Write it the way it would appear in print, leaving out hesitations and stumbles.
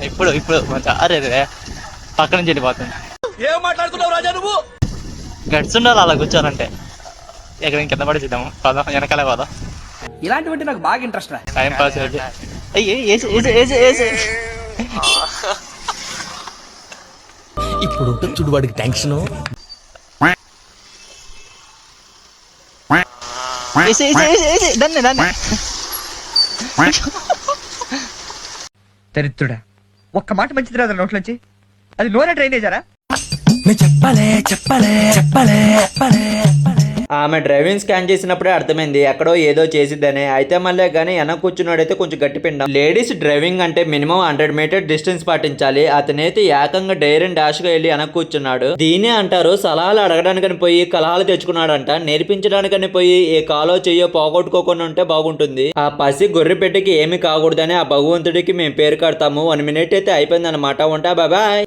ఇప్పుడు ఇప్పుడు మంచిగా అరే రే పక్క నుంచి వెళ్ళిపోతుంది. ఏం మాట్లాడుతున్నావు రాజా నువ్వు? గట్స్ ఉండాలి అలా కూర్చోనంటే. ఎక్కడ కింద పడి చూద్దాము పదా వెనకాలే పదా. ఇలాంటివంటే నాకు బాగా ఇంట్రెస్ట్ రా. టైం పాస్ ఇప్పుడు చూడు వాడికి టెన్షన్. దాన్ని దాన్ని దరిద్రుడా, ఒక్క మాట మంచిది రాదు నోట్లోంచి. అది నోరే డ్రైనేజారా? ఆమె డ్రైవింగ్ స్కాన్ చేసినప్పుడే అర్థమైంది ఎక్కడో ఏదో చేసిద్దనే. అయితే మళ్ళీ కానీ వెనక కూర్చున్నాడైతే కొంచెం గట్టి పిండం. లేడీస్ డ్రైవింగ్ అంటే మినిమం 100 మీటర్ డిస్టెన్స్ పాటించాలి. అతనైతే ఏకంగా డైర్ అండ్ డాష్ గా వెళ్ళి వెనక కూర్చున్నాడు. దీనే అంటారు సలహాలు అడగడానికని పోయి కలహాలు తెచ్చుకున్నాడంట. నేర్పించడానికని పోయి ఏ కాలో చెయ్యో పోగొట్టుకోకుండా ఉంటే బాగుంటుంది. ఆ పసి గొర్రె పెట్టికి ఏమి కాకూడదని ఆ భగవంతుడికి మేము పేరు కడతాము. 1 మినిట్ అయితే అయిపోయింది అనమాట. ఉంటా బాబాయ్.